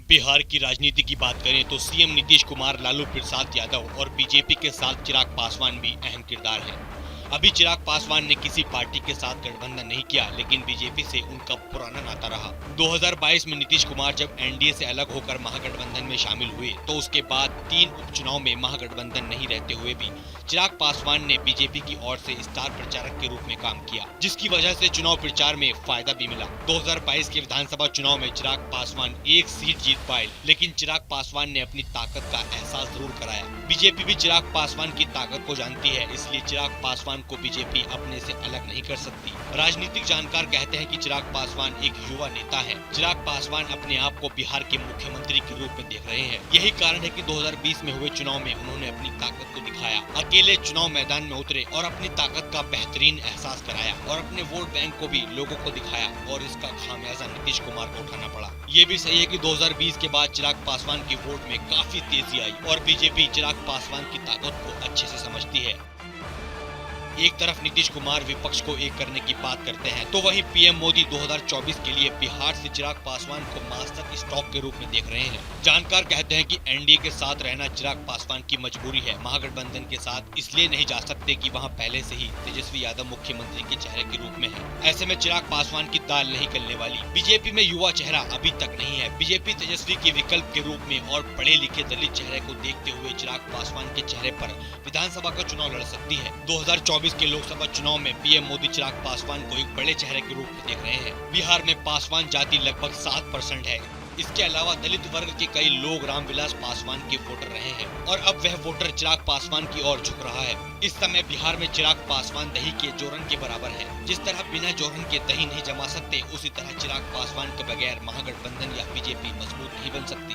बिहार की राजनीति की बात करें तो सीएम नीतीश कुमार, लालू प्रसाद यादव और बीजेपी के साथ चिराग पासवान भी अहम किरदार हैं। अभी चिराग पासवान ने किसी पार्टी के साथ गठबंधन नहीं किया, लेकिन बीजेपी से उनका पुराना नाता रहा। 2022 में नीतीश कुमार जब एनडीए से अलग होकर महागठबंधन में शामिल हुए तो उसके बाद 3 उपचुनाव में महागठबंधन नहीं रहते हुए भी चिराग पासवान ने बीजेपी की ओर से स्टार प्रचारक के रूप में काम किया, जिसकी वजह से चुनाव प्रचार में फायदा भी मिला। 2022 के विधानसभा चुनाव में चिराग पासवान एक सीट जीत पाए, लेकिन चिराग पासवान ने अपनी ताकत का एहसास जरूर कराया। बीजेपी भी चिराग पासवान की ताकत को जानती है, इसलिए चिराग पासवान को बीजेपी अपने से अलग नहीं कर सकती। राजनीतिक जानकार कहते हैं कि चिराग पासवान एक युवा नेता है। चिराग पासवान अपने आप को बिहार के मुख्यमंत्री के रूप में देख रहे हैं। यही कारण है कि 2020 में हुए चुनाव में उन्होंने अपनी ताकत को दिखाया, अकेले चुनाव मैदान में उतरे और अपनी ताकत का बेहतरीन एहसास कराया और अपने वोट बैंक को भी लोगों को दिखाया, और इसका खामियाजा नीतीश कुमार को उठाना पड़ा। ये भी सही है कि 2020 के बाद चिराग पासवान की वोट में काफी तेजी आई और बीजेपी चिराग पासवान की ताकत को अच्छे से समझती है। एक तरफ नीतीश कुमार विपक्ष को एक करने की बात करते हैं, तो वहीं पीएम मोदी 2024 के लिए बिहार से चिराग पासवान को मास्टर स्ट्रोक के रूप में देख रहे हैं। जानकार कहते हैं कि एनडीए के साथ रहना चिराग पासवान की मजबूरी है। महागठबंधन के साथ इसलिए नहीं जा सकते कि वहां पहले से ही तेजस्वी यादव मुख्यमंत्री के चेहरे के रूप में है। ऐसे में चिराग पासवान की दाल नहीं गलने वाली। बीजेपी में युवा चेहरा अभी तक नहीं है। बीजेपी तेजस्वी के विकल्प के रूप में और पढ़े लिखे दलित चेहरे को देखते हुए चिराग पासवान के चेहरे पर विधानसभा का चुनाव लड़ सकती है। 2024 के लोकसभा चुनाव में पीएम मोदी चिराग पासवान को एक बड़े चेहरे के रूप में देख रहे हैं। बिहार में पासवान जाति लगभग 7% है। इसके अलावा दलित वर्ग के कई लोग रामविलास पासवान के वोटर रहे हैं और अब वह वोटर चिराग पासवान की ओर झुक रहा है। इस समय बिहार में चिराग पासवान दही के जोरन के बराबर है। जिस तरह बिना जोरन के दही नहीं जमा सकते, उसी तरह चिराग पासवान के बगैर महागठबंधन या बीजेपी मजबूत नहीं बन सकती।